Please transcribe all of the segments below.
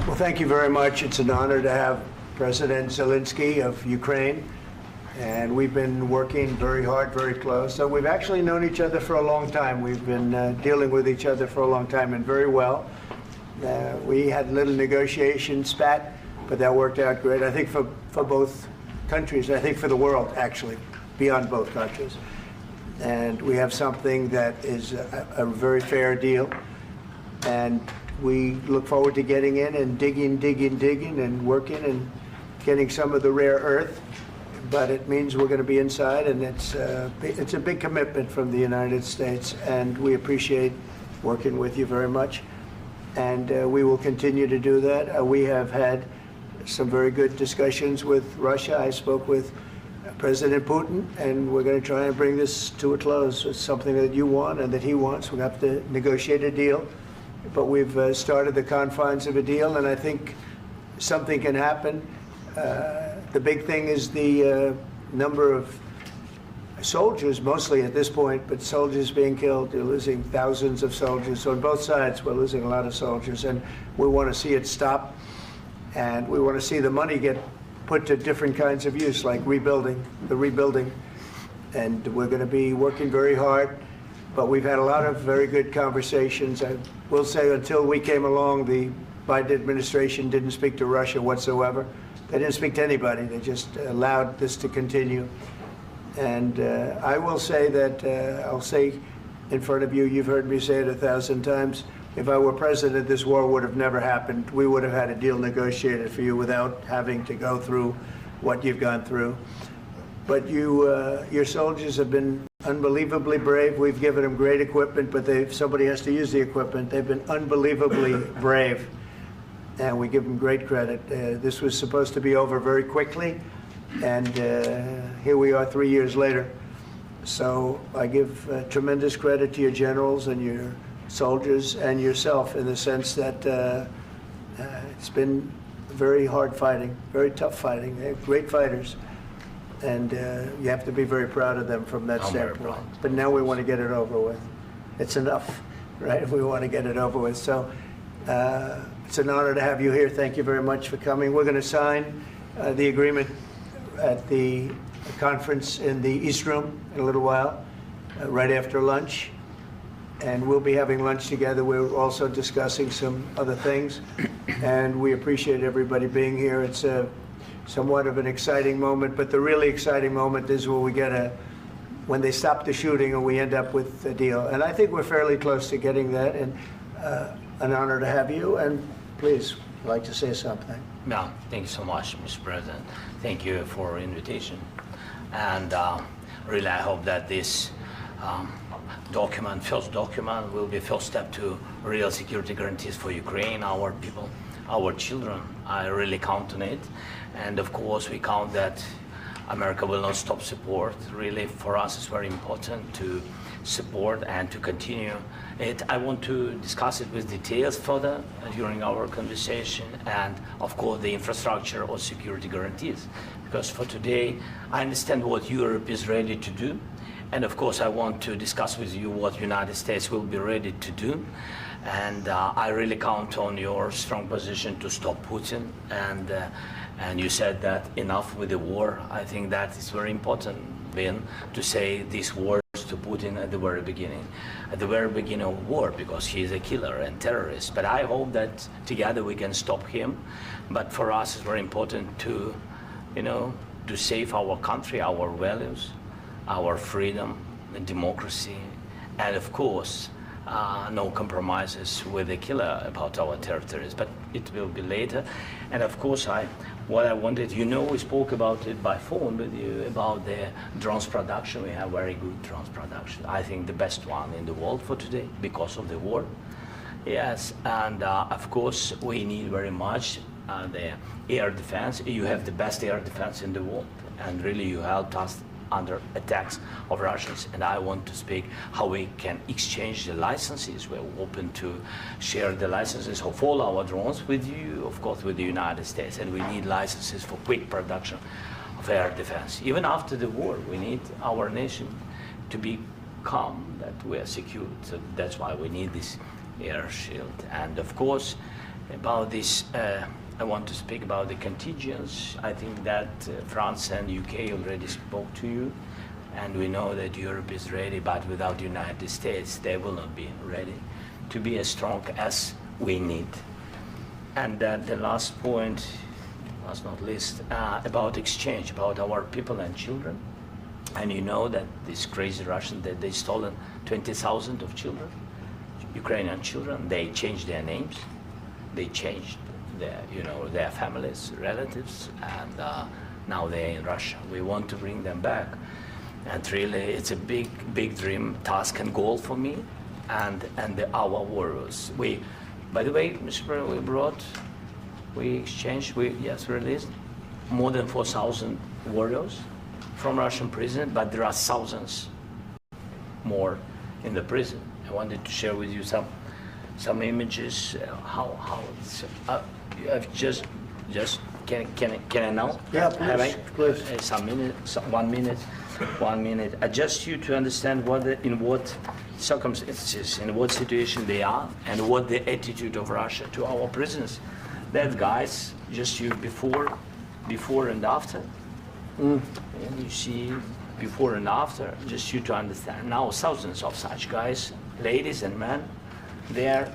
Well, thank you very much. It's an honor to have President Zelensky of Ukraine, and we've been working very hard, very close. So we've actually known each other for a long time. We've been dealing with each other for a long time and very well. We had a little negotiation spat, but that worked out great. I think for both countries, I think for the world, actually, beyond both countries. And we have something that is a very fair deal. And we look forward to getting in and digging and working and getting some of the rare earth. But it means we're going to be inside, and it's a big commitment from the United States, and we appreciate working with you very much. And we will continue to do that. We have had some very good discussions with Russia. I spoke with President Putin, and we're going to try and bring this to a close. It's something that you want and that he wants. We have to negotiate a deal. But we've started the confines of a deal, and I think something can happen. The big thing is the number of soldiers, mostly at this point, but soldiers being killed. You're losing thousands of soldiers. So on both sides, we're losing a lot of soldiers, and we want to see it stop. And we want to see the money get put to different kinds of use, like rebuilding. And we're going to be working very hard. But we've had a lot of very good conversations. I will say until we came along, the Biden administration didn't speak to Russia whatsoever. They didn't speak to anybody. They just allowed this to continue. And I will say that, I'll say in front of you, you've heard me say it 1,000 times, if I were president, this war would have never happened. We would have had a deal negotiated for you without having to go through what you've gone through. But your soldiers have been unbelievably brave. We've given them great equipment, but somebody has to use the equipment. They've been unbelievably brave, and we give them great credit. This was supposed to be over very quickly, and here we are 3 years later. So I give tremendous credit to your generals and your soldiers and yourself in the sense that it's been very hard fighting, very tough fighting. They're great fighters. And you have to be very proud of them from that standpoint. But now we want to get it over with. It's enough, right? We want to get it over with. So it's an honor to have you here. Thank you very much for coming. We're going to sign the agreement at the conference in the East Room in a little while, right after lunch. And we'll be having lunch together. We're also discussing some other things. And we appreciate everybody being here. It's somewhat of an exciting moment, but the really exciting moment is when they stop the shooting and we end up with a deal. And I think we're fairly close to getting that, and an honor to have you. And please, I'd like to say something. No, thank you so much, Mr. President. Thank you for invitation. And really, I hope that this first document will be first step to real security guarantees for Ukraine, our people, our children. I really count on it. And of course, we count that America will not stop support. Really, for us, it's very important to support and to continue it. I want to discuss it with details further during our conversation, and of course, the infrastructure or security guarantees. Because for today, I understand what Europe is ready to do. And of course, I want to discuss with you what United States will be ready to do. And I really count on your strong position to stop Putin. And you said that enough with the war. I think that is very important, Ben, to say these words to Putin at the very beginning of war, because he is a killer and terrorist. But I hope that together we can stop him. But for us, it's very important to, to save our country, our values, our freedom, and democracy, and of course, no compromises with the killer about our territories, but it will be later. And of course, what I wanted, we spoke about it by phone with you, about the drones production. We have very good drones production. I think the best one in the world for today because of the war. Yes, and of course, we need very much the air defense. You have the best air defense in the world, and really you helped us under attacks of Russians. And I want to speak how we can exchange the licenses. We're open to share the licenses of all our drones with you, of course, with the United States. And we need licenses for quick production of air defense. Even after the war, we need our nation to be calm, that we are secure. So that's why we need this air shield. And of course, About this, I want to speak about the contingents. I think that France and UK already spoke to you, and we know that Europe is ready, but without the United States, they will not be ready to be as strong as we need. And the last point, last not least, about exchange, about our people and children. And you know that these crazy Russians, that they stolen 20,000 of children, Ukrainian children. They changed their names, they changed their families, relatives, and now they're in Russia. We want to bring them back, and really, it's a big dream, task, and goal for me, and our warriors. By the way, Mr. President, we exchanged, released more than 4,000 warriors from Russian prison, but there are thousands more in the prison. I wanted to share with you some images. How it's, I've just can I now? Yeah, please. Some minute, 1 minute, 1 minute. Just you to understand in what circumstances, in what situation they are, and what the attitude of Russia to our prisoners. That guys, just you before and after. And you see before and after, just you to understand. Now thousands of such guys, ladies and men, there,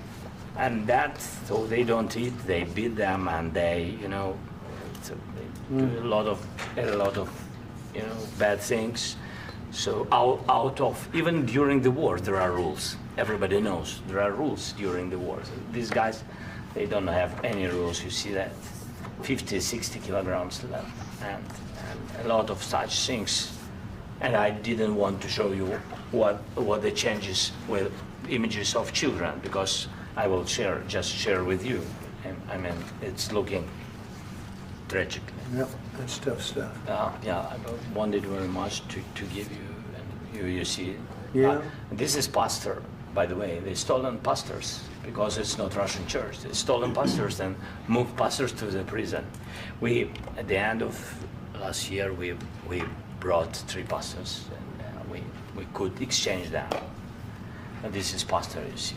and that, so they don't eat, they beat them, and they, they do a lot of, bad things. So out of, even during the war, there are rules. Everybody knows there are rules during the war. So these guys, they don't have any rules. You see that 50, 60 kilograms left, and a lot of such things. And I didn't want to show you what the changes with images of children, because I will just share with you. And I mean, it's looking tragic. Yep, that's tough stuff. I wanted very much to give you, and you see it. Yeah. This is pastor, by the way. They stolen pastors because it's not Russian church. They stolen pastors and moved pastors to the prison. At the end of last year, we brought 3 pastors, and we could exchange them. And this is pastor, you see.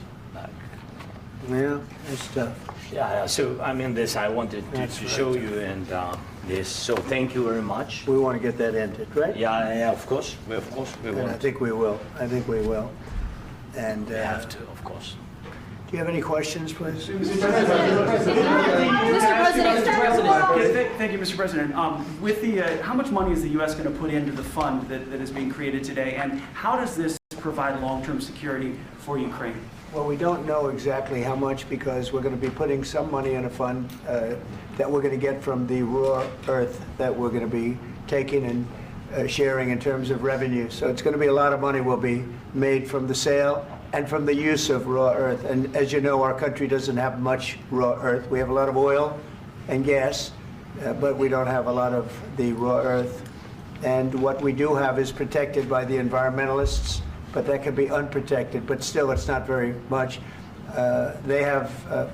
Yeah, that's tough. Yeah. So I mean, this I wanted to show you, and this. So thank you very much. We want to get that ended, right? Yeah. Of course, we And want. I think we will. And We have to, of course. do you have any questions, please? Mr. President. Thank you, Mr. President. With the, how much money is the U.S. going to put into the fund that is being created today, and how does this provide long-term security for Ukraine? Well, we don't know exactly how much, because we're going to be putting some money in a fund that we're going to get from the raw earth that we're going to be taking and sharing in terms of revenue. So it's going to be a lot of money will be made from the sale and from the use of raw earth. And as you know, our country doesn't have much raw earth. We have a lot of oil and gas, but we don't have a lot of the raw earth. And what we do have is protected by the environmentalists, but that can be unprotected, but still it's not very much. They have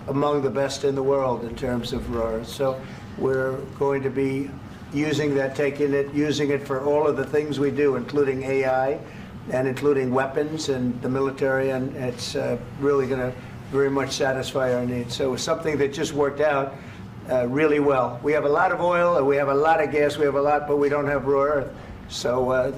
among the best in the world in terms of raw earth. So we're going to be using that, using it for all of the things we do, including AI and including weapons and the military, and it's really going to very much satisfy our needs. So it's something that just worked out really well. We have a lot of oil and we have a lot of gas, but we don't have raw earth. So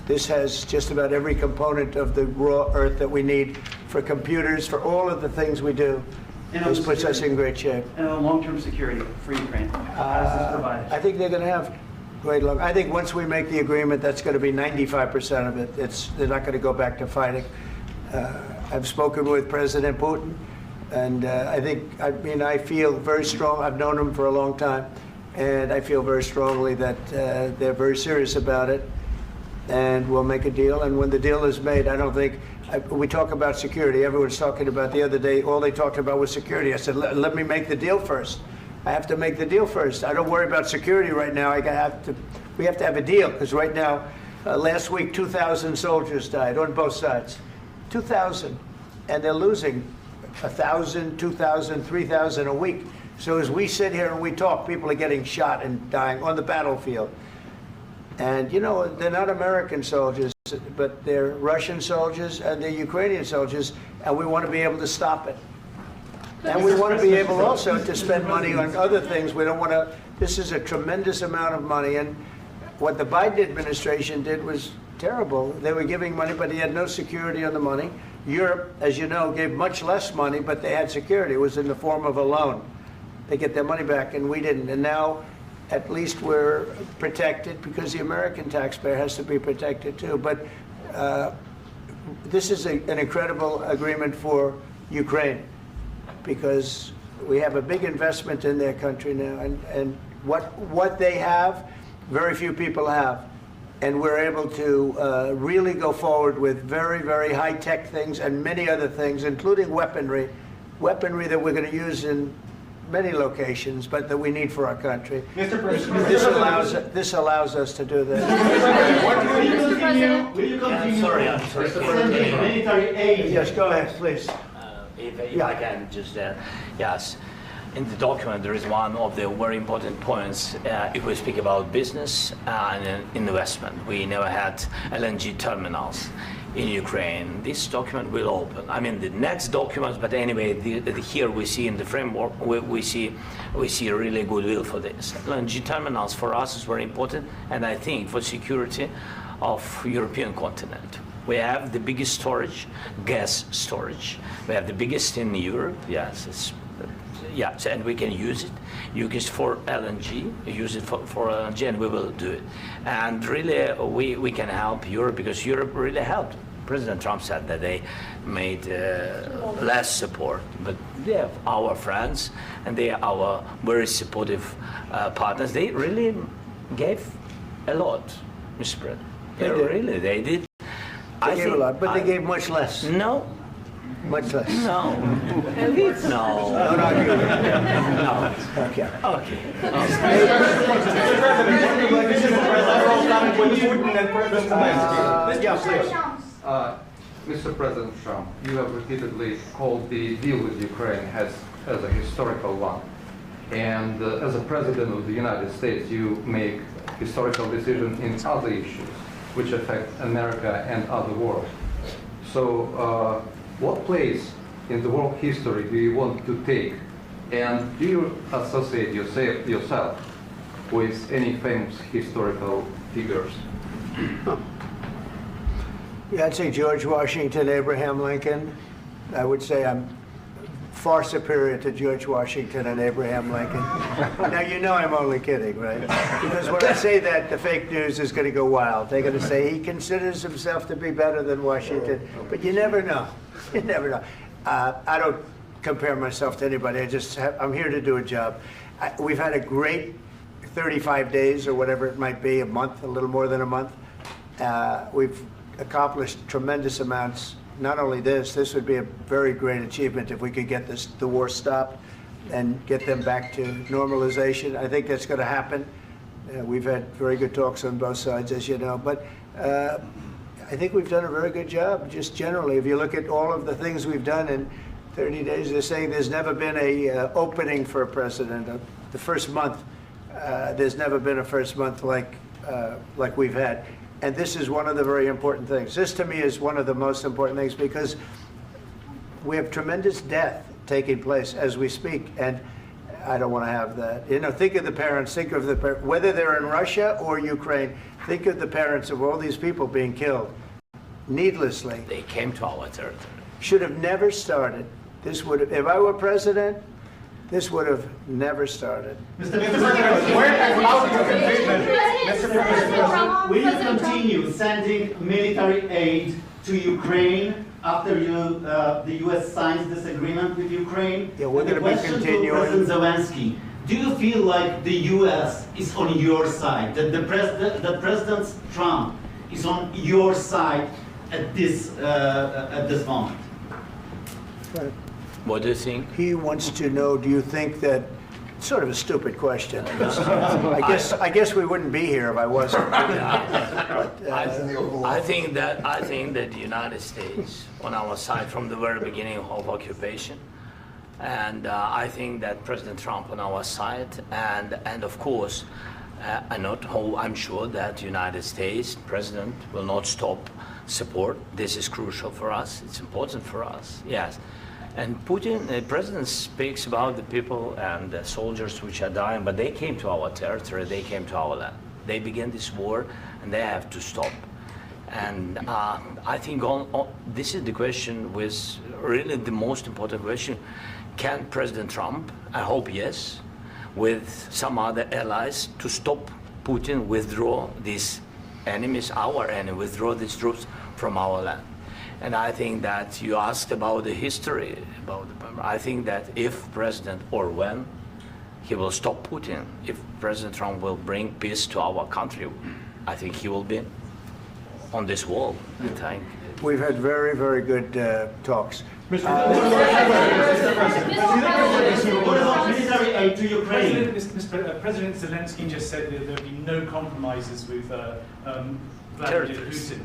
this has just about every component of the raw earth that we need for computers, for all of the things we do. This puts us in great shape. And long-term security for Ukraine. How does this provide? I think they're going to have great luck. I think once we make the agreement, that's going to be 95% of it. They're not going to go back to fighting. I've spoken with President Putin, and I feel very strong. I've known him for a long time, and I feel very strongly that they're very serious about it. And we'll make a deal. And when the deal is made, I don't think, we talk about security. Everyone's talking about the other day, all they talked about was security. I said, let me make the deal first. I have to make the deal first. I don't worry about security right now. We have to have a deal, because right now, last week, 2,000 soldiers died on both sides. 2,000. And they're losing 1,000, 2,000, 3,000 a week. So as we sit here and we talk, people are getting shot and dying on the battlefield. And, they're not American soldiers, but they're Russian soldiers and they're Ukrainian soldiers, and we want to be able to stop it. And we want to be able also to spend money on other things. We don't want to, this is a tremendous amount of money. And what the Biden administration did was terrible. They were giving money, but he had no security on the money. Europe, as you know, gave much less money, but they had security. It was in the form of a loan. They get their money back, and we didn't. And now, at least we're protected because the American taxpayer has to be protected too. But this is an incredible agreement for Ukraine because we have a big investment in their country now, and what they have, very few people have. And we're able to really go forward with very, very high-tech things and many other things, including weaponry that we're going to use in many locations, but that we need for our country. Mr. President, This allows us to do that. will you continue I'm sorry. sending military aid? Yes, go ahead, please. If I can just, yes. In the document, there is one of the very important points. If we speak about business and investment, we never had LNG terminals in Ukraine. This document will open. I mean, the next documents, but anyway, here we see in the framework, we see really goodwill for this. LNG terminals for us is very important, and I think for security of European continent. We have the biggest storage, gas storage. We have the biggest in Europe. Yes, yes, and we can use it. Use it for LNG. Use it for LNG, and we will do it. And really, we can help Europe because Europe really helped. President Trump said that they made less support, but they have our friends and they are our very supportive partners. They really gave a lot, Mr. President. They did. They gave a lot, but they gave much less. No. Much less. No. No. Don't argue. No. Okay. Okay. Mr. President Trump, you have repeatedly called the deal with Ukraine as a historical one. And as a President of the United States, you make historical decisions in other issues which affect America and other world. So what place in the world history do you want to take? And do you associate yourself with any famous historical figures? Yeah, I'd say George Washington, Abraham Lincoln. I would say I'm far superior to George Washington and Abraham Lincoln. Now, you know I'm only kidding, right? Because when I say that, the fake news is going to go wild. They're going to say he considers himself to be better than Washington. But you never know. You never know. I don't compare myself to anybody. I'm here to do a job. We've had a great 35 days or whatever it might be, a month, a little more than a month. We've accomplished tremendous amounts. Not only this would be a very great achievement if we could get the war stopped and get them back to normalization. I think that's going to happen. We've had very good talks on both sides, as you know. But I think we've done a very good job, just generally. If you look at all of the things we've done in 30 days, they're saying there's never been a opening for a president. The first month, there's never been a first month like we've had. And this is one of the very important things. This, to me, is one of the most important things because we have tremendous death taking place as we speak, and I don't want to have that. You know, think of the parents, whether they're in Russia or Ukraine, think of the parents of all these people being killed needlessly. They came to our territory. Should have never started. This would have, if I were president, this would have never started. Mr. President, will you continue sending military aid to Ukraine after the U.S. signs this agreement with Ukraine? Yeah, we're going to be continuing. To President Zelensky, do you feel like the U.S. is on your side, that President Trump is on your side at this moment? Right. What do you think? He wants to know, do you think that, sort of a stupid question. I guess we wouldn't be here if I wasn't. I think that the United States on our side from the very beginning of occupation, and I think that President Trump on our side, and of course, I'm sure that the United States President will not stop support. This is crucial for us. It's important for us. Yes. And Putin, the president speaks about the people and the soldiers which are dying, but they came to our territory, they came to our land. They began this war, and they have to stop. And I think this is the question, with really the most important question. Can President Trump, I hope yes, with some other allies, to stop Putin, withdraw these enemies, our enemy, withdraw these troops from our land? And I think that you asked about the history, I think that if President, or when, he will stop Putin, if President Trump will bring peace to our country, I think he will be on this wall. I think. We've had very, very good talks. What about military aid to Ukraine? President Zelensky just said that there will be no compromises with Vladimir Putin.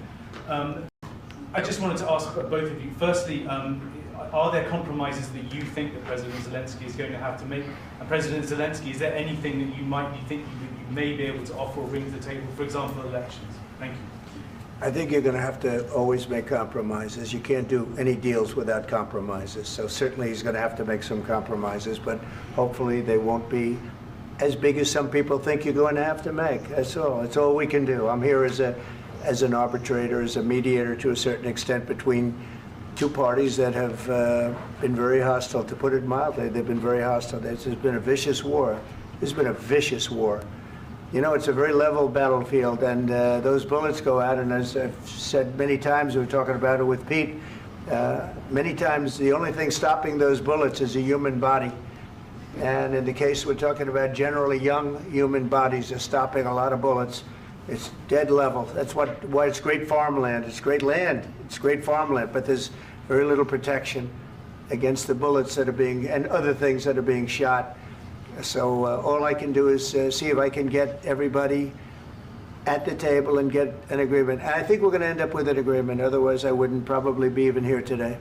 I just wanted to ask both of you, firstly, are there compromises that you think that President Zelensky is going to have to make? And President Zelensky, is there anything that you think you may be able to offer or bring to the table, for example, elections? Thank you. I think you're going to have to always make compromises. You can't do any deals without compromises. So certainly he's going to have to make some compromises, but hopefully they won't be as big as some people think you're going to have to make. That's all. That's all we can do. I'm here as an arbitrator, as a mediator to a certain extent between two parties that have been very hostile, to put it mildly. They've been very hostile. There's been a vicious war. There's been a vicious war. You know, it's a very level battlefield, and those bullets go out, and as I've said many times, we were talking about it with Pete, many times the only thing stopping those bullets is a human body. And in the case we're talking about, generally young human bodies are stopping a lot of bullets. It's dead level. That's why it's great farmland. It's great land. It's great farmland, but there's very little protection against the bullets that are being, and other things that are being shot. So all I can do is see if I can get everybody at the table and get an agreement. And I think we're going to end up with an agreement. Otherwise, I wouldn't probably be even here today.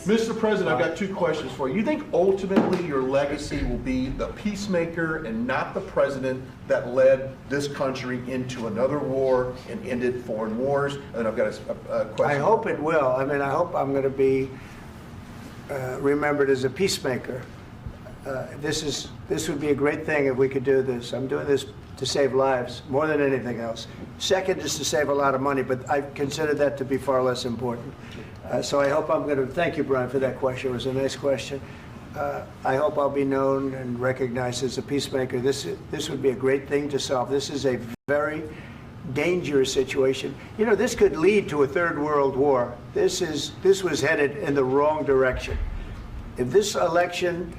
Mr. President, I've got two questions for you. You think ultimately your legacy will be the peacemaker and not the president that led this country into another war and ended foreign wars? And I've got a question. I hope it will. I mean, I hope I'm going to be remembered as a peacemaker. This would be a great thing if we could do this. I'm doing this to save lives more than anything else. Second is to save a lot of money, but I consider that to be far less important. So I hope I'm going to, thank you, Brian, for that question. It was a nice question. I hope I'll be known and recognized as a peacemaker. This would be a great thing to solve. This is a very dangerous situation. You know, this could lead to a third world war. This was headed in the wrong direction. If this election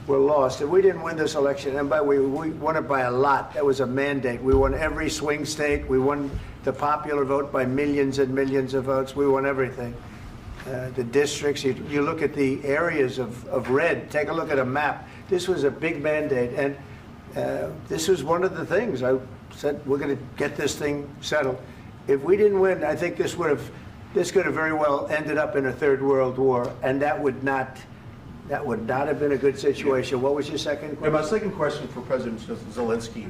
were lost, if we didn't win this election, and we won it by a lot, that was a mandate. We won every swing state. We won the popular vote by millions and millions of votes. We won everything. The districts, you look at the areas of red, take a look at a map. This was a big mandate, and this was one of the things I said, we're going to get this thing settled. If we didn't win, I think this could have very well ended up in a third world war, and that would not have been a good situation. What was your second question? And my second question for President Zelensky: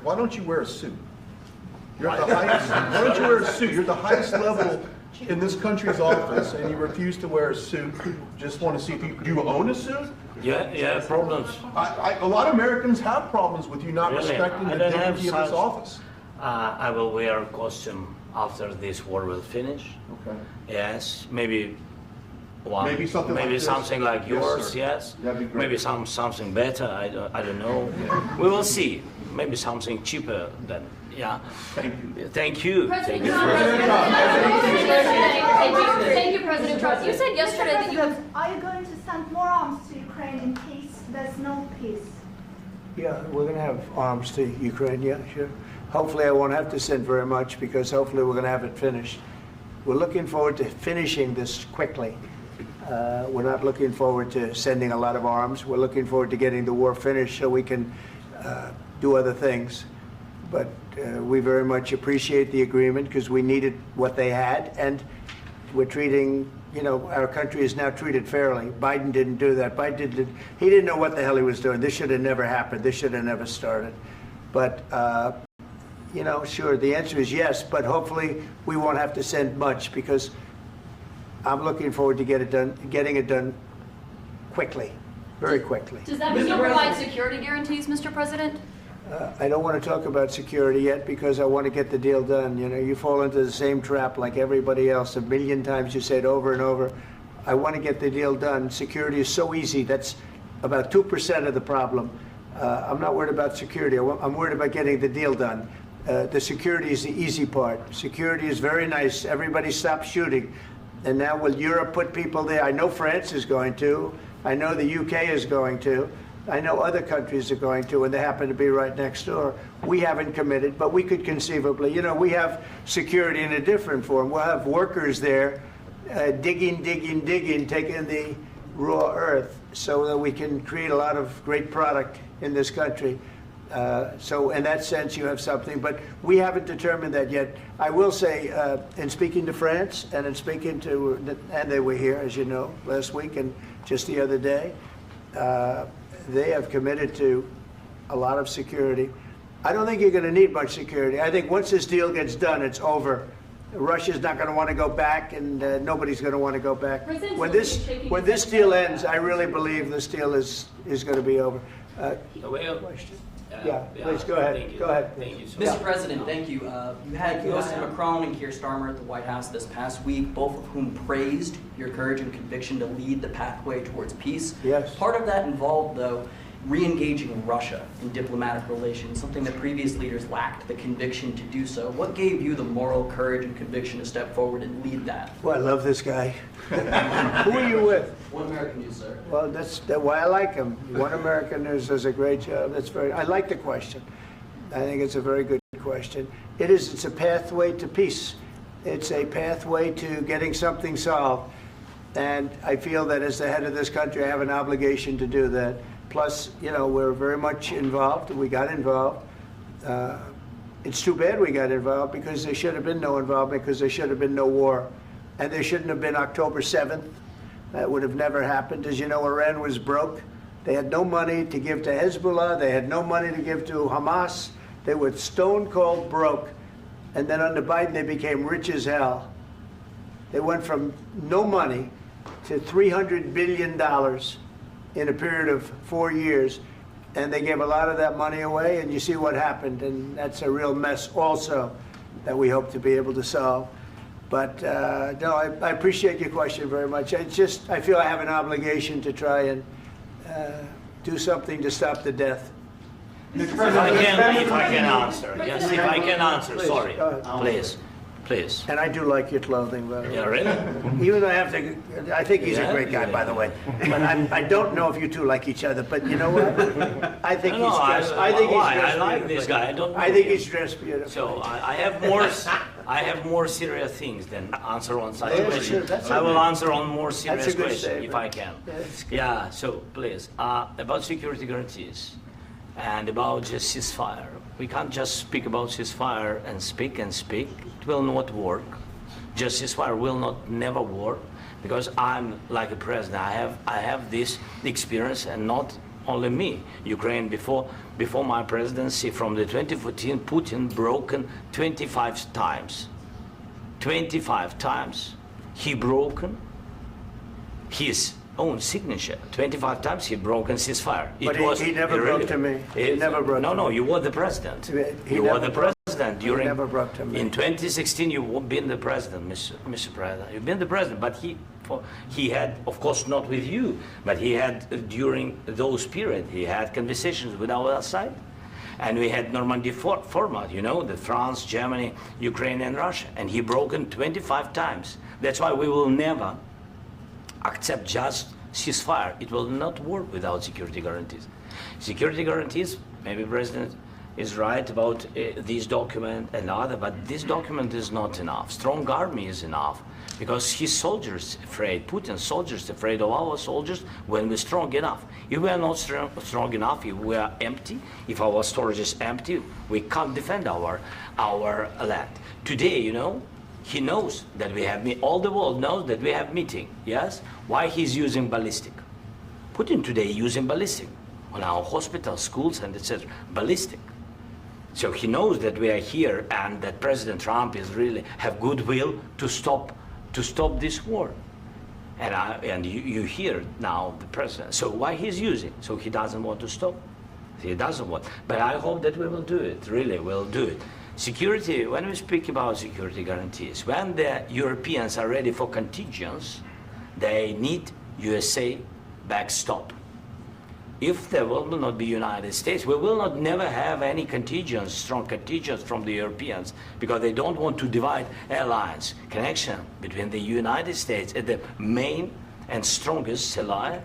why don't you wear a suit? You're at the highest. Why don't you wear a suit? You're at the highest level in this country's office, and you refuse to wear a suit. Just want to see if do you own a suit? Yeah, problems. A lot of Americans have problems with you not Really? respecting the dignity of this office. I will wear a costume after this war will finish. Okay. Yes, maybe one. Maybe something like this. Something like yours. sir. Yes. That'd be great. Maybe something better. I don't know. We will see. Maybe something cheaper than. Yeah. Thank you. Thank you. President Thank you. Trump. Thank you, President Trump. You said yesterday that you have. Are you going to send more arms to Ukraine in case there's no peace? Yeah, we're going to have arms to Ukraine, yeah, sure. Hopefully I won't have to send very much, because hopefully we're going to have it finished. We're looking forward to finishing this quickly. We're not looking forward to sending a lot of arms. We're looking forward to getting the war finished so we can do other things. But we very much appreciate the agreement, because we needed what they had, and we're treating, you know, our country is now treated fairly. Biden didn't do that. He didn't know what the hell he was doing. This should have never happened. This should have never started. But, you know, sure, the answer is yes, but hopefully we won't have to send much, because I'm looking forward to getting it done quickly, very quickly. Does that mean you'll provide security guarantees, Mr. President? I don't want to talk about security yet, because I want to get the deal done. You know, you fall into the same trap like everybody else. A million times you say it over and over. I want to get the deal done. Security is so easy. That's about 2% of the problem. I'm not worried about security. I'm worried about getting the deal done. The security is the easy part. Security is very nice. Everybody stopped shooting. And now will Europe put people there? I know France is going to. I know the UK is going to. I know other countries are going to, and they happen to be right next door. We haven't committed, but we could conceivably. You know, we have security in a different form. We'll have workers there digging, taking the raw earth so that we can create a lot of great product in this country. So in that sense, you have something, but we haven't determined that yet. I will say, in speaking to France and in speaking to, and they were here, as you know, last week and just the other day, they have committed to a lot of security. I don't think you're going to need much security. I think once this deal gets done, it's over. Russia's not going to want to go back, and nobody's going to want to go back. When this deal ends, I really believe this deal is going to be over. Question? Yeah, please go ahead. Thank you. Go ahead. Thank you so Yeah. much. Mr. President, thank you. You had President Macron and Keir Starmer at the White House this past week, both of whom praised your courage and conviction to lead the pathway towards peace. Yes. Part of that involved, though, re-engaging Russia in diplomatic relations, something that previous leaders lacked the conviction to do so. What gave you the moral courage and conviction to step forward and lead that? Well, I love this guy. Who are you with? One American News, sir. Well, that's why I like him. One American News does a great job. I like the question. I think it's a very good question. It's a pathway to peace. It's a pathway to getting something solved. And I feel that as the head of this country, I have an obligation to do that. Plus, you know, we're very much involved. We got involved. It's too bad we got involved, because there should have been no involvement, because there should have been no war. And there shouldn't have been October 7th. That would have never happened. As you know, Iran was broke. They had no money to give to Hezbollah. They had no money to give to Hamas. They were stone cold broke. And then under Biden, they became rich as hell. They went from no money to $300 billion in a period of 4 years. And they gave a lot of that money away, and you see what happened. And that's a real mess also that we hope to be able to solve. But no, I appreciate your question very much. I feel I have an obligation to try and do something to stop the death. If I can answer, yes, if I can answer, Please, sorry, go ahead. please. And I do like your clothing, by the way. Yeah, really? Even though I think he's a great guy, by the way. But I don't know if you two like each other. But you know what? I think he's dressed. I think he's dressed. I like this guy. I don't know I think him. he's dressed beautifully. So I have more serious things than answer on such Yeah, a question. sure, that's I will okay. answer on more serious That's a good question statement. if I can. Yeah, that's good. Yeah, so please, about security guarantees and about just ceasefire. We can't just speak about ceasefire and speak. It will not work. Just ceasefire will never work, because I'm like a president. I have this experience, and not only me. Ukraine before my presidency, from the 2014, Putin broken 25 times. 25 times he broken his own signature. 25 times he broken ceasefire. But he never broke to me. He never broke to me. No, you were the president. He You were never the broke- president he during. never broke to me. In 2016, you've been the president, Mr. President. You've been the president, but he had, of course, not with you, but he had during those periods. He had conversations with our side, and we had Normandy format. You know, the France, Germany, Ukraine, and Russia, and he broken 25 times. That's why we will never accept just ceasefire. It will not work without security guarantees. Security guarantees, maybe President is right about this document and other, but this document is not enough. Strong army is enough, because his soldiers afraid, Putin's soldiers afraid of our soldiers when we're strong enough. If we are not strong enough, if we are empty, if our storage is empty, we can't defend our land. Today, you know, he knows that we have, all the world knows that we have meeting, yes? Why he's using ballistic? Putin today using ballistic on our hospitals, schools, and etc. Ballistic. So he knows that we are here and that President Trump is really have goodwill to stop this war. And you hear now the president. So why he's using? So he doesn't want to stop. He doesn't want. But I hope that we will do it. Really, we'll do it. Security. When we speak about security guarantees, when the Europeans are ready for contingents, they need USA backstop. If there will not be United States, we will not never have any contingents, strong contingents from the Europeans, because they don't want to divide alliance connection between the United States and the main and strongest ally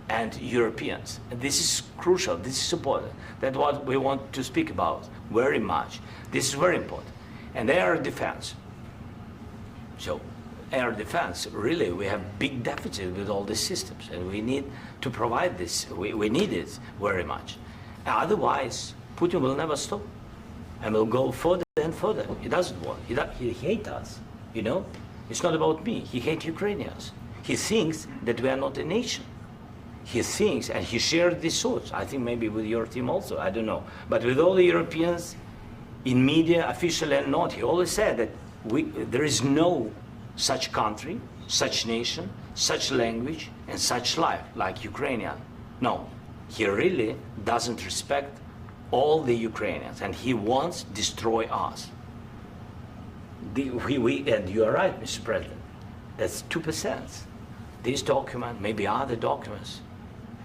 and Europeans. And this is crucial, this is important. That's what we want to speak about very much. This is very important. And air defense. So air defense, really, we have big deficit with all these systems, and we need to provide this. We need it very much. Otherwise, Putin will never stop, and will go further and further. He doesn't want. He hates us. You know, it's not about me. He hates Ukrainians. He thinks that we are not a nation. He thinks, and he shared these thoughts. I think maybe with your team also. I don't know, but with all the Europeans, in media, officially and not, he always said that there is no such country, such nation, such language, and such life like Ukrainian. No, he really doesn't respect all the Ukrainians, and he wants to destroy us. And you are right, Mr. President, that's 2%. This document, maybe other documents,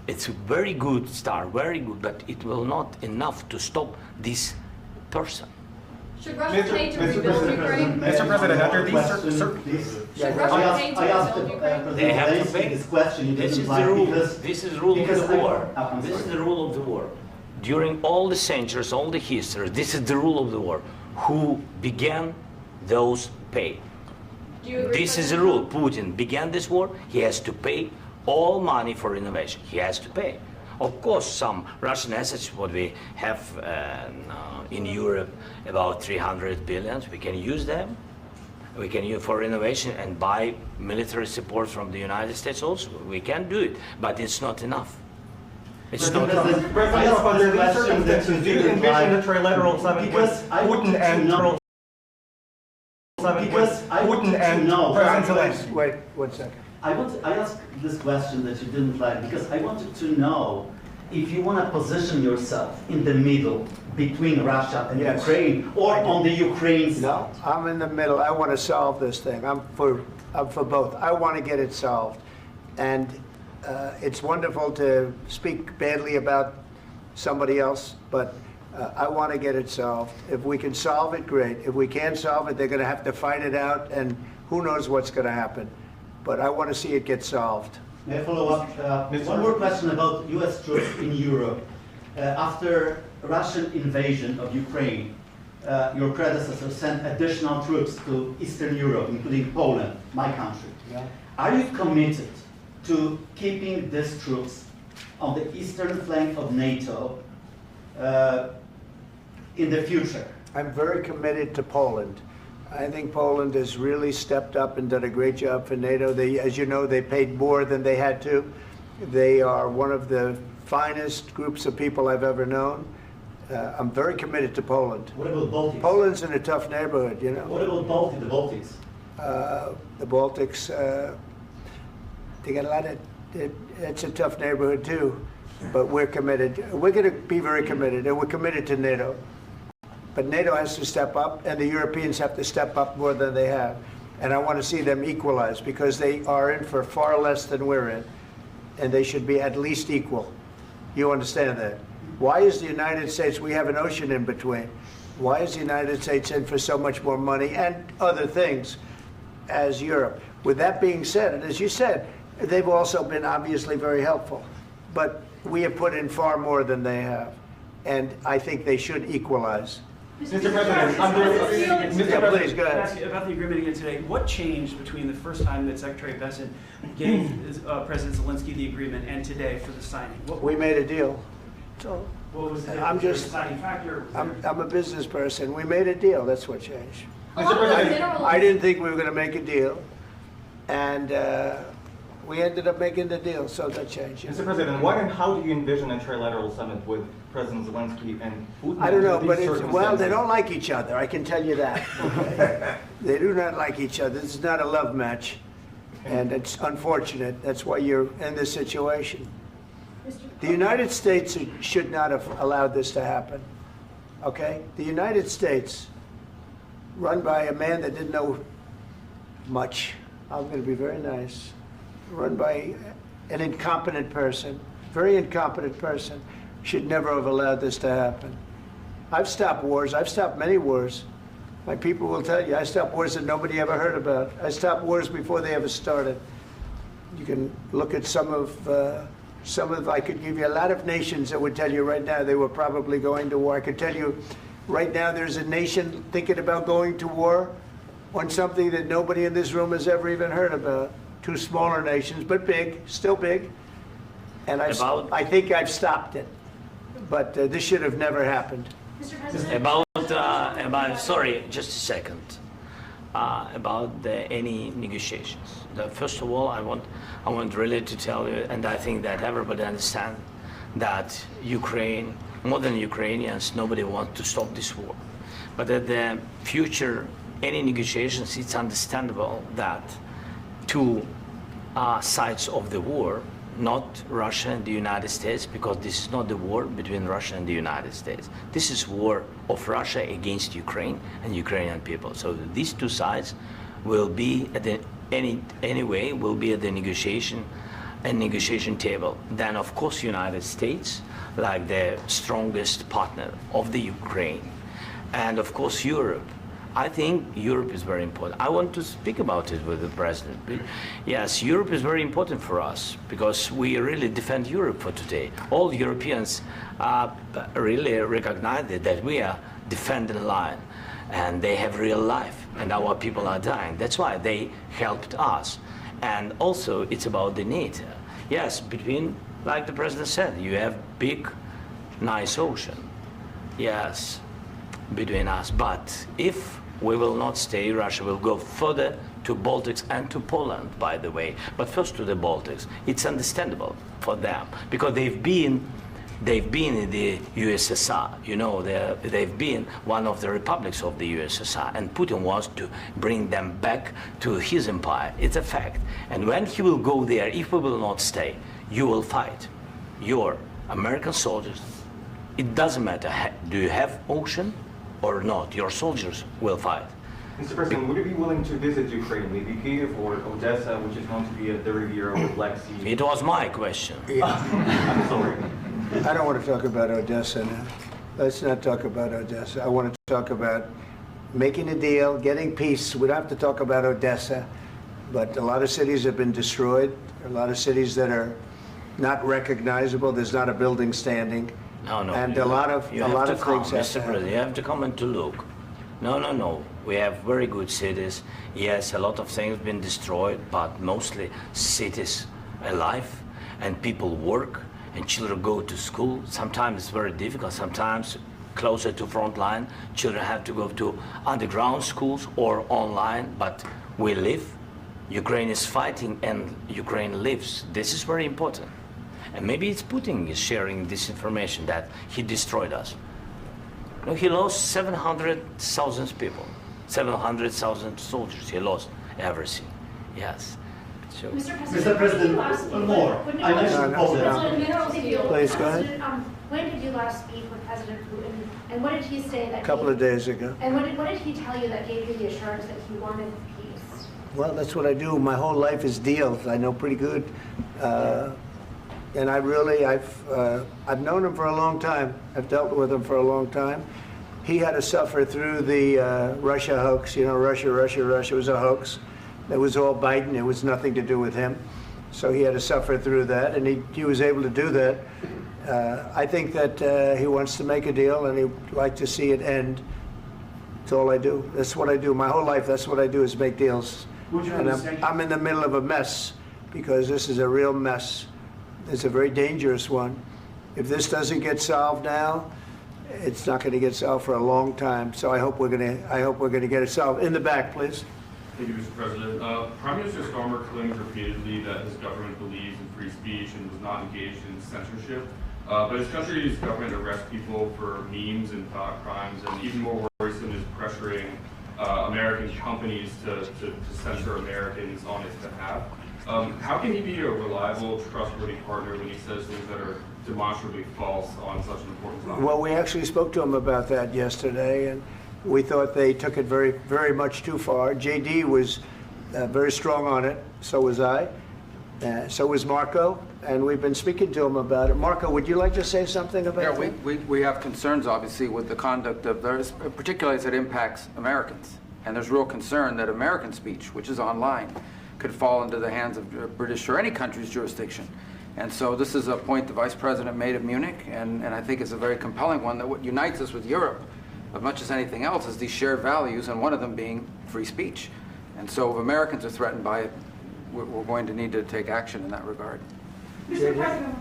it's a very good start, very good, but it will not enough to stop this person. Should Russia pay to rebuild Ukraine? Mr. President, under these Should Russia pay to rebuild Ukraine? They have to pay. This question. This is the rule. This is the rule of the war. This is the rule of the war. During all the centuries, all the history, this is the rule of the war. Who began, those pay. Do you agree? This is the rule. Putin began this war. He has to pay all money for innovation. He has to pay. Of course, some Russian assets, what we have in Europe, about 300 billion, we can use them. We can use for innovation and buy military support from the United States also. We can do it, but it's not enough. It's not enough. President, under these circumstances, do you envision a trilateral summit with Putin and President Zelensky? Wait 1 second. I asked this question that you didn't like because I wanted to know if you want to position yourself in the middle between Russia and Yes. Ukraine or on the Ukraine side. No, I'm in the middle. I want to solve this thing. I'm for both. I want to get it solved. And it's wonderful to speak badly about somebody else, but I want to get it solved. If we can solve it, great. If we can't solve it, they're going to have to fight it out, and who knows what's going to happen. But I want to see it get solved. May I follow up? One more question about U.S. troops in Europe. After Russian invasion of Ukraine, your predecessor sent additional troops to Eastern Europe, including Poland, my country. Yeah. Are you committed to keeping these troops on the eastern flank of NATO in the future? I'm very committed to Poland. I think Poland has really stepped up and done a great job for NATO. They, as you know, they paid more than they had to. They are one of the finest groups of people I've ever known. I'm very committed to Poland. What about Baltics? Poland's in a tough neighborhood, you know. What about the Baltics? The Baltics, they got a lot of, it's a tough neighborhood too, but we're committed. We're going to be very committed, and we're committed to NATO. But NATO has to step up, and the Europeans have to step up more than they have. And I want to see them equalize, because they are in for far less than we're in, and they should be at least equal. You understand that? Why is the United States, we have an ocean in between, why is the United States in for so much more money and other things as Europe? With that being said, and as you said, they've also been obviously very helpful, but we have put in far more than they have, and I think they should equalize. Mr. President, Please, go ahead. ask you about the agreement again today. What changed between the first time that Secretary Bessent gave President Zelensky the agreement and today for the signing? We made a deal. So What was the I'm just, deciding factor? I'm a business person. We made a deal. That's what changed. Along with the minerals, I didn't think we were going to make a deal, and We ended up making the deal, so that changed. Mr. President, what and how do you envision a trilateral summit with President Zelensky and Putin? I don't know, under but these well, they circumstances? don't like each other, I can tell you that. Okay? They do not like each other. This is not a love match, and it's unfortunate. That's why you're in this situation. The United States should not have allowed this to happen, okay? The United States, run by a man that didn't know much, I'm going to be very nice, run by an incompetent person, very incompetent person, should never have allowed this to happen. I've stopped wars. I've stopped many wars. My people will tell you, I stopped wars that nobody ever heard about. I stopped wars before they ever started. You can look at some of, I could give you a lot of nations that would tell you right now they were probably going to war. I could tell you right now there's a nation thinking about going to war on something that nobody in this room has ever even heard about. Two smaller nations, but big, still big. And I think I've stopped it. But this should have never happened. Mr. President. About sorry, just a second. About any negotiations. First of all, I want really to tell you, and I think that everybody understands that Ukraine, more than Ukrainians, nobody wants to stop this war. But at the future, any negotiations, it's understandable that two sides of the war, not Russia and the United States, because this is not the war between Russia and the United States. This is war of Russia against Ukraine and Ukrainian people. So these two sides will be at the anyway will be at the negotiation table. Then of course United States, like the strongest partner of the Ukraine, and of course Europe. I think Europe is very important. I want to speak about it with the president. Yes, Europe is very important for us because we really defend Europe for today. All Europeans really recognize that we are defending the line, and they have real life, and our people are dying. That's why they helped us. And also, it's about the NATO. Yes, between, like the president said, you have big, nice ocean. Yes, between us. But if we will not stay, Russia will go further to Baltics and to Poland, by the way. But first to the Baltics. It's understandable for them because they've been in the USSR. You know, they've been one of the republics of the USSR, and Putin wants to bring them back to his empire. It's a fact. And when he will go there, if we will not stay, you will fight. Your American soldiers, it doesn't matter, do you have ocean or not, your soldiers will fight. Mr. President, would you be willing to visit Ukraine, maybe Kyiv or Odessa, which is known to be a dirty area of the Black Sea? It was my question. I'm sorry. I don't want to talk about Odessa now. Let's not talk about Odessa. I want to talk about making a deal, getting peace. We don't have to talk about Odessa, but a lot of cities have been destroyed. A lot of cities that are not recognizable. There's not a building standing. No. And a lot of things have to Mr. President, you have to come and to look. No. We have very good cities. Yes, a lot of things have been destroyed, but mostly cities alive, and people work, and children go to school. Sometimes it's very difficult. Sometimes closer to front line, children have to go to underground schools or online, but we live. Ukraine is fighting, and Ukraine lives. This is very important. And maybe it's Putin is sharing this information that he destroyed us. No, he lost 700,000 people, 700,000 soldiers. He lost everything. Yes. So. Mr. President, one more. I mentioned Poland. Please, go ahead. When did you last speak with President Putin, and what did he say that? A couple of days ago. And what did he tell you that gave you the assurance that he wanted peace? Well, that's what I do. My whole life is deals. I know pretty good. And I've known him for a long time. I've dealt with him for a long time. He had to suffer through the Russia hoax. You know, Russia was a hoax. It was all Biden. It was nothing to do with him. So he had to suffer through that, and he was able to do that. I think that he wants to make a deal, and he'd like to see it end. That's all I do. That's what I do. My whole life, that's what I do, is make deals. And I'm in the middle of a mess, because this is a real mess. It's a very dangerous one. If this doesn't get solved now, it's not going to get solved for a long time. So I hope we're going to get it solved. In the back, please. Thank you, Mr. President. Prime Minister Starmer claims repeatedly that his government believes in free speech and was not engaged in censorship. But his country's government arrests people for memes and thought crimes, and even more worrisome is pressuring American companies to censor Americans on his behalf. How can he be a reliable, trustworthy partner when he says things that are demonstrably false on such an important topic? Well, we actually spoke to him about that yesterday, and we thought they took it very, very much too far. JD was very strong on it. So was I. So was Marco, and we've been speaking to him about it. Marco, would you like to say something about that? We have concerns, obviously, with the conduct of theirs, particularly as it impacts Americans. And there's real concern that American speech, which is online, could fall into the hands of British or any country's jurisdiction. And so this is a point the Vice President made of Munich, and I think it's a very compelling one, that what unites us with Europe, as much as anything else, is these shared values, and one of them being free speech. And so if Americans are threatened by it, we're going to need to take action in that regard. Mr. President.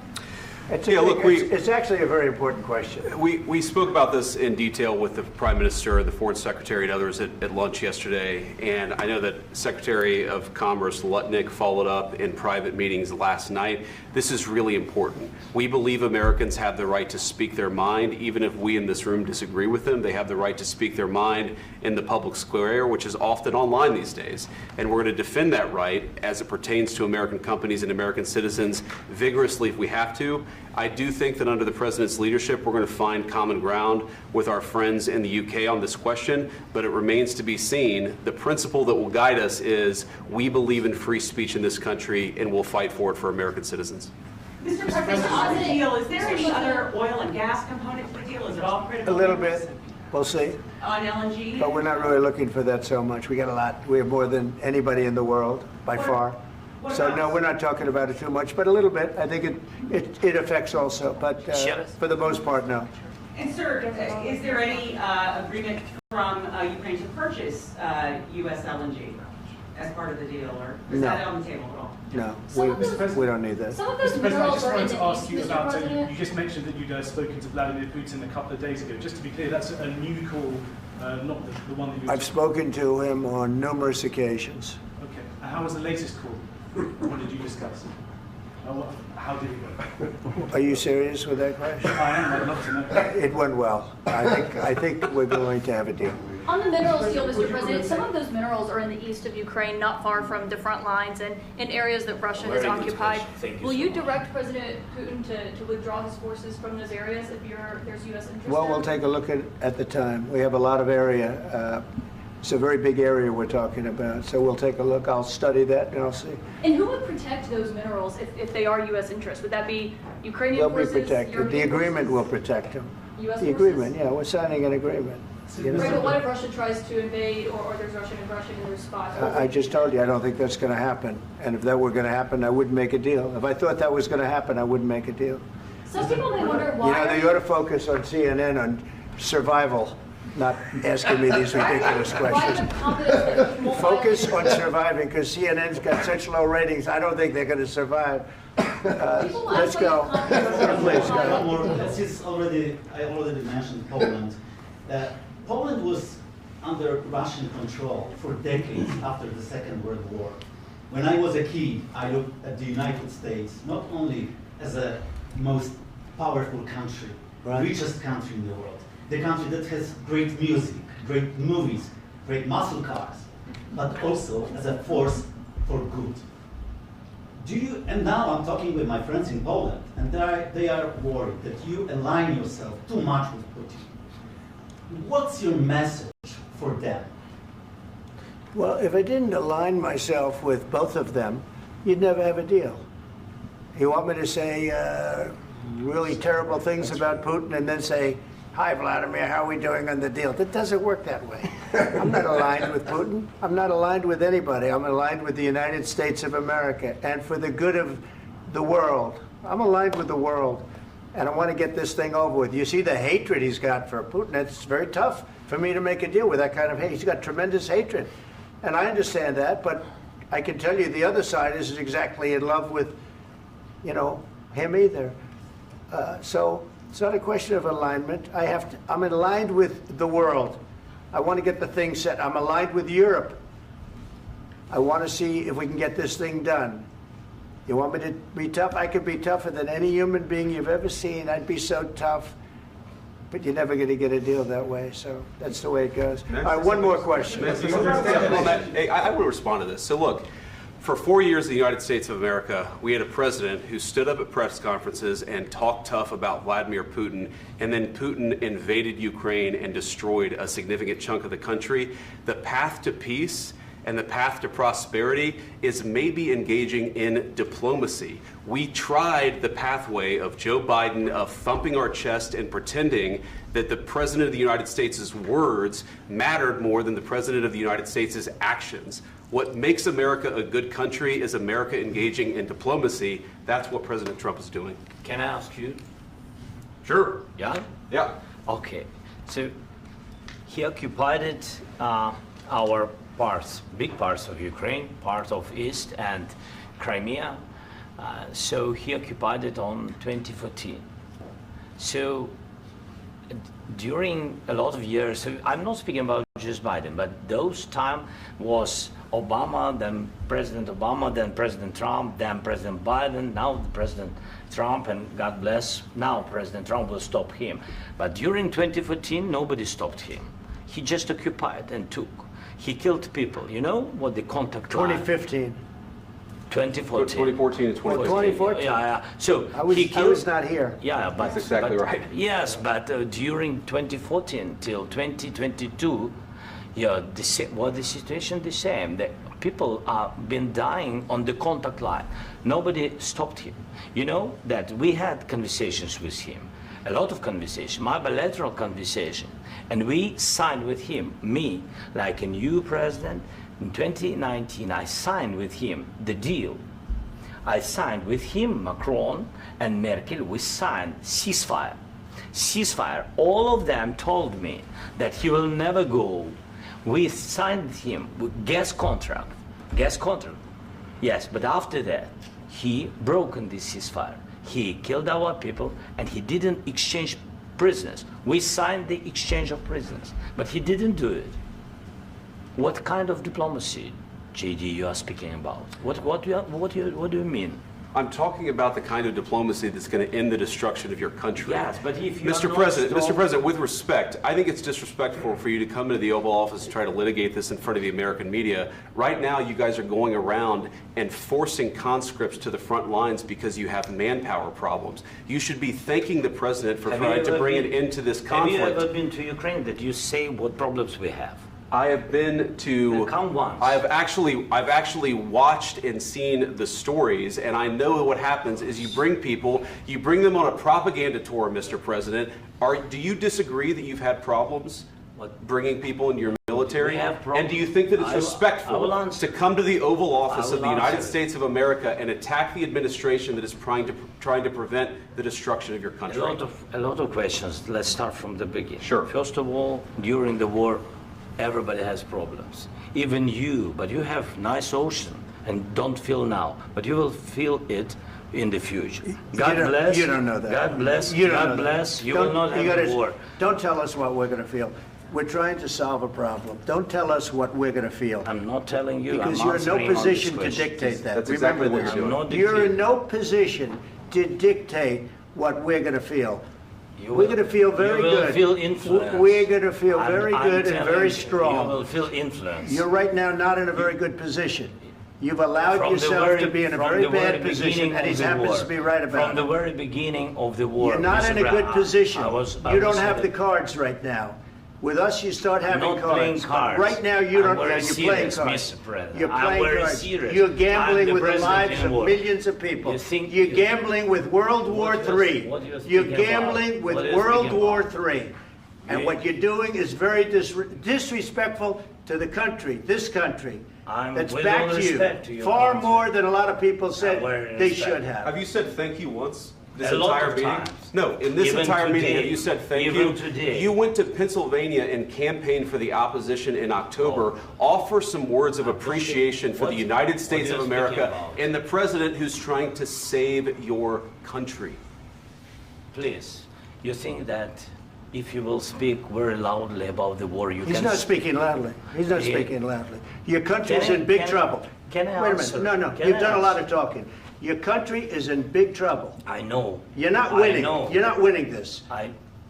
It's actually a very important question. We spoke about this in detail with the Prime Minister, the Foreign Secretary, and others at lunch yesterday, and I know that Secretary of Commerce Lutnick followed up in private meetings last night. This is really important. We believe Americans have the right to speak their mind, even if we in this room disagree with them. They have the right to speak their mind in the public square, which is often online these days, and we're going to defend that right as it pertains to American companies and American citizens vigorously if we have to. I do think that under the President's leadership, we're going to find common ground with our friends in the UK on this question, but it remains to be seen. The principle that will guide us is we believe in free speech in this country, and we'll fight for it for American citizens. Mr. President, on the deal, is there any other oil and gas component to the deal? Is it all critical? A little bit. We'll see. On LNG? But we're not really looking for that so much. We got a lot. We have more than anybody in the world, by far. So no, we're not talking about it too much, but a little bit. I think it affects also, but for the most part, no. And sir, is there any agreement from Ukraine to purchase U.S. LNG as part of the deal, or is that on the table at all? No, we don't need that. Mr. President, I just wanted to ask you about, you just mentioned that you'd spoken to Vladimir Putin a couple of days ago. Just to be clear, that's a new call, not the one that you... I've spoken to him on numerous occasions. Okay, and how was the latest call? What did you discuss? How did it go? Are you serious with that question? I am. I'd love to know. It went well. I think we're going to have a deal. On the minerals deal, Mr. President, some of those minerals are in the east of Ukraine, not far from the front lines and in areas that Russia has occupied. Will you direct President Putin to withdraw his forces from those areas if there's U.S. interest? Well, we'll take a look at the time. We have a lot of area. It's a very big area we're talking about, so we'll take a look. I'll study that and I'll see. And who would protect those minerals if they are U.S. interests? Would that be Ukrainian forces? They'll be protected. The agreement will protect them. U.S. The agreement, yeah, we're signing an agreement. You know? Right, but what if Russia tries to invade or there's Russian aggression in their spots? I just told you I don't think that's going to happen. And if that were going to happen, I wouldn't make a deal. If I thought that was going to happen, I wouldn't make a deal. Some people may wonder why. You know, they ought to focus on CNN on survival, not asking me these ridiculous questions. Focus on surviving, because CNN's got such low ratings. I don't think they're going to survive. Let's go. Please, go. Since I already mentioned Poland. Poland was under Russian control for decades after the Second World War. When I was a kid, I looked at the United States not only as a most powerful country, richest country in the world, the country that has great music, great movies, great muscle cars, but also as a force for good. And now I'm talking with my friends in Poland, and they are worried that you align yourself too much with Putin. What's your message for them? Well, if I didn't align myself with both of them, you'd never have a deal. You want me to say really terrible things about Putin and then say, "Hi, Vladimir, how are we doing on the deal?" That doesn't work that way. I'm not aligned with Putin. I'm not aligned with anybody. I'm aligned with the United States of America. And for the good of the world, I'm aligned with the world. And I want to get this thing over with. You see the hatred he's got for Putin. It's very tough for me to make a deal with that kind of hate. He's got tremendous hatred. And I understand that, but I can tell you the other side isn't exactly in love with, him either. So it's not a question of alignment. I'm aligned with the world. I want to get the thing set. I'm aligned with Europe. I want to see if we can get this thing done. You want me to be tough? I could be tougher than any human being you've ever seen. I'd be so tough. But you're never going to get a deal that way, so that's the way it goes. All right, one more question. I will respond to this. So look, for 4 years in the United States of America, we had a president who stood up at press conferences and talked tough about Vladimir Putin, and then Putin invaded Ukraine and destroyed a significant chunk of the country. The path to peace and the path to prosperity is maybe engaging in diplomacy. We tried the pathway of Joe Biden of thumping our chest and pretending that the President of the United States' words mattered more than the President of the United States' actions. What makes America a good country is America engaging in diplomacy. That's what President Trump is doing. Can I ask you? Sure. Yeah? Yeah. Okay. So he occupied our parts, big parts of Ukraine, part of East and Crimea. So he occupied it on 2014. So during a lot of years, so I'm not speaking about just Biden, but those time was Obama, then President Obama, then President Trump, then President Biden, now President Trump, and God bless, now President Trump will stop him. But during 2014, nobody stopped him. He just occupied and took. He killed people. You know what the contact line? 2015. 2014 2014. and 2015. 2014. Yeah. So I was not here. Yeah, but that's exactly right. Yes, but during 2014 till 2022, yeah, the situation the same. The people have been dying on the contact line. Nobody stopped him. You know that we had conversations with him, a lot of conversation, my bilateral conversation, and we signed with him, me, like a new president. In 2019, I signed with him the deal. I signed with him, Macron and Merkel, we signed ceasefire. Ceasefire. All of them told me that he will never go. We signed him with gas contract. Gas contract. Yes, but after that, he broken this ceasefire. He killed our people and he didn't exchange prisoners. We signed the exchange of prisoners, but he didn't do it. What kind of diplomacy, JD, you are speaking about? What do you mean? I'm talking about the kind of diplomacy that's going to end the destruction of your country. Yes, but if you Mr. President, with respect, I think it's disrespectful for you to come into the Oval Office and try to litigate this in front of the American media. Right now, you guys are going around and forcing conscripts to the front lines because you have manpower problems. You should be thanking the President for trying to bring an end to this conflict. Have you ever been to Ukraine that you say what problems we have? I have been to. Come once. I've actually watched and seen the stories, and I know what happens is you bring them on a propaganda tour, Mr. President. Do you disagree that you've had problems bringing people into your military? And do you think that it's respectful to come to the Oval Office of the United States of America and attack the administration that is trying to prevent the destruction of your country? A lot of questions. Let's start from the beginning. Sure. First of all, during the war, everybody has problems. Even you, but you have nice ocean and don't feel now, but you will feel it in the future. God bless. You don't know that. God bless. You don't God know bless. that. You will not have a war. Don't tell us what we're going to feel. We're trying to solve a problem. Don't tell us what we're going to feel. I'm not telling you. Because I'm you're in no answering on position this to question. dictate that. That's Remember exactly what this. you're doing. You're in no position to dictate what we're going to feel. We're going to feel very good. You will feel influence. We're going to feel very good and very strong. You will feel influence. You're right now not in a very good position. You've allowed yourself to be in a very bad position, and he happens to be right about it. From the very beginning of the war. You're not in a good position. You don't have the cards right now. With us, you start having not cards. Playing cards. Right now, you don't. You're playing cards. Mr. President. You're I'm playing very cards. serious. You're gambling with the president lives of millions of people. You're gambling with World War III. You're gambling with World War III. And what you're doing is very disrespectful to the country, this country. That's back to you. Far more than a lot of people said they should have. Have you said thank you once? This A lot entire of meeting? times. No, in this Even entire meeting, today. have you said thank Even you? today. You went to Pennsylvania and campaigned for the opposition in October. Offer some words of appreciation for the United States of America and the president who's trying to save your country. Please, you think that if you will speak very loudly about the war, you He's can... not speaking loudly. He's not Yeah. speaking loudly. Your country's in big trouble. Can I Wait a answer? minute. No, Can you've I done a lot answer? of talking. Your country is in big trouble. I know. You're not I winning. know. You're not winning this.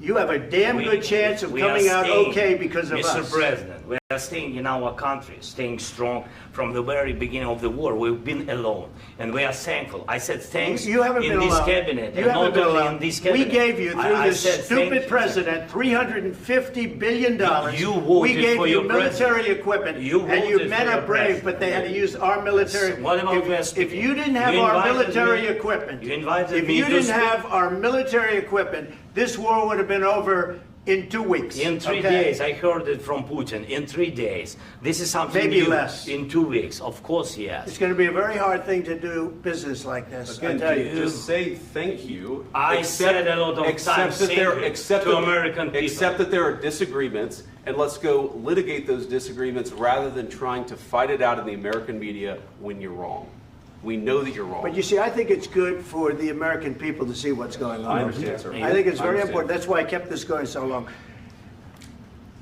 You have a damn good chance of we are coming out staying, okay because of Mr. us. President, we are staying in our country, staying strong from the very beginning of the war. We've been alone, and we are thankful. I said thanks You haven't in been this alone. cabinet, You and haven't not been only alone. in this We cabinet. gave you, through I this said stupid president, $350 billion. You voted We gave for you your military president. equipment, You and you voted men for are your brave, president. but they had to use our military. What about West? If you didn't have You our invited military me- equipment, You invited if me you to didn't speak. have our military equipment, this war would have been over in 2 weeks. In 3 okay? days, I heard it from Putin. In 3 days, this is something Maybe new. less. In 2 weeks, of course, yes. It's going to be a very hard thing to do business like this. I Again, tell you. just say thank you. I said a lot of times that there, thank you accept to that- American people. Accept that there are disagreements, and let's go litigate those disagreements rather than trying to fight it out in the American media when you're wrong. We know that you're wrong. But you see, I think it's good for the American people to see what's going on. I understand, sir. I think it's I very understand. important. That's why I kept this going so long.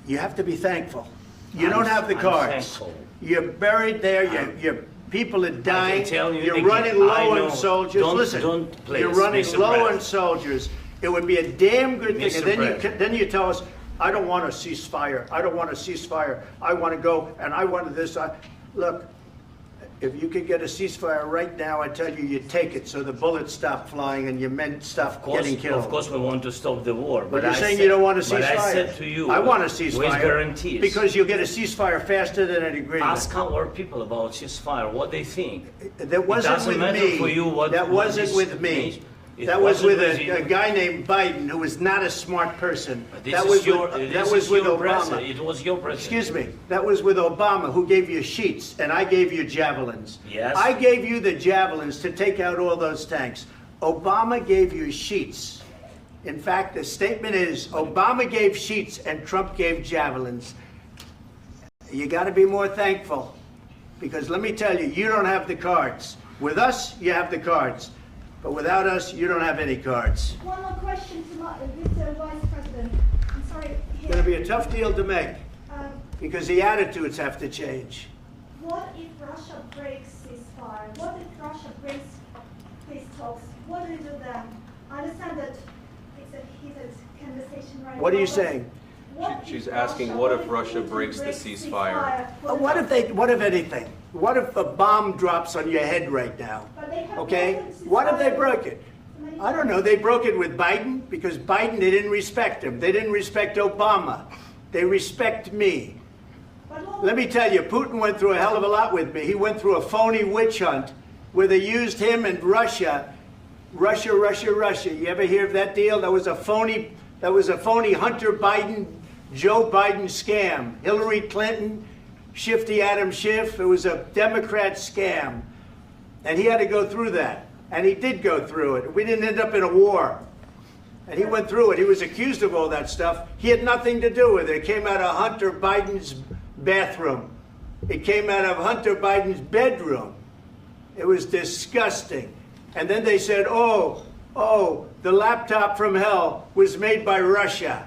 You have to be thankful. You I'm- don't have the I'm cards. thankful. You're buried there. Your people are dying. tell you You're again, running I low know. on soldiers. Don't- Listen, don't please, you're running Mr. low on President. soldiers. It would be a damn good thing. Mr. And then President. then you tell us, I don't want a ceasefire. I don't want a ceasefire. I want to go and I want this. Look, if you could get a ceasefire right now, I tell you, you take it so the bullets stop flying and your men stop getting killed. Of course, we want to stop the war. But you're I saying said- you don't want a ceasefire. But I said to you, I want a with ceasefire. guarantees. Because you'll get a ceasefire faster than an agreement. Ask our people about ceasefire, what they think. That wasn't it doesn't with matter me. for you what That what wasn't this with me. means. It That was wasn't with you. a guy named Biden who was not a smart person. But this That is was your, with, this that was is with your Obama. president. It was your president. Excuse me. That was with Obama, who gave you sheets, and I gave you javelins. Yes. I gave you the javelins to take out all those tanks. Obama gave you sheets. In fact, the statement is Obama gave sheets and Trump gave javelins. You got to be more thankful, because let me tell you, you don't have the cards. With us, you have the cards. But without us, you don't have any cards. One more question to Mr. Vice President. I'm sorry. It's going to be a tough deal to make, Um, because the attitudes have to change. What if Russia breaks ceasefire? What if Russia breaks peace talks? What do you do then? I understand that it's a heated conversation right now. What are you but saying? what She's if asking, what if if Russia Putin breaks the breaks ceasefire? What if anything? What if a bomb drops on your head right now? But they have Okay? broken ceasefire What if they broke it? many I don't know. They broke it with Biden because Biden, they didn't respect him. They didn't respect Obama. They respect me. But look, Let me tell you, Putin went through a hell of a lot with me. He went through a phony witch hunt where they used him and Russia. Russia. You ever hear of that deal? That was a phony Hunter Biden, Joe Biden scam. Hillary Clinton, Shifty Adam Schiff. It was a Democrat scam. And he had to go through that. And he did go through it. We didn't end up in a war. And he went through it. He was accused of all that stuff. He had nothing to do with it. It came out of Hunter Biden's bathroom. It came out of Hunter Biden's bedroom. It was disgusting. And then they said, oh, the laptop from hell was made by Russia.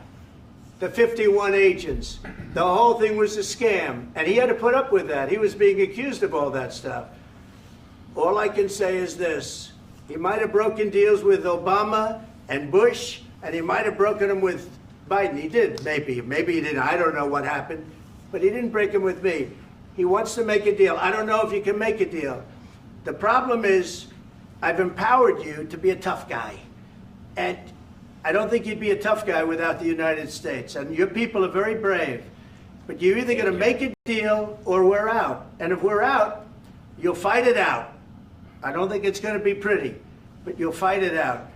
The 51 agents. The whole thing was a scam. And he had to put up with that. He was being accused of all that stuff. All I can say is this. He might have broken deals with Obama and Bush, and he might have broken them with Biden. He did, maybe. Maybe he didn't. I don't know what happened. But he didn't break them with me. He wants to make a deal. I don't know if you can make a deal. The problem is, I've empowered you to be a tough guy. And I don't think you'd be a tough guy without the United States. And your people are very brave. But you're either going to make a deal or we're out. And if we're out, you'll fight it out. I don't think it's going to be pretty, but you'll fight it out.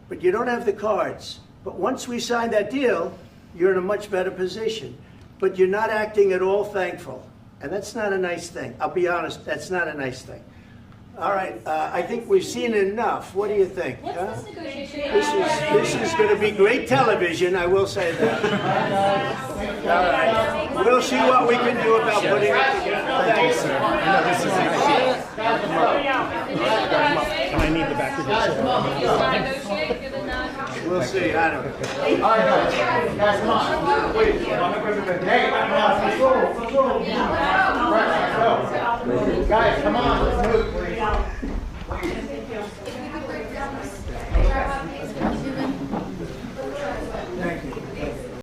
But you don't have the cards. But once we sign that deal, you're in a much better position. But you're not acting at all thankful. And that's not a nice thing. I'll be honest, that's not a nice thing. All right, I think we've seen enough. What do you think? What's huh? this negotiation? This is going to be great television, I will say that. All right. We'll see what we can do about putting it together. Thanks, sir. And I need the back of this. Negotiate, given that. We'll see. economy. All right, guys, come on. Wait, hey, come on, let's go. Guys, come on, let's move, please.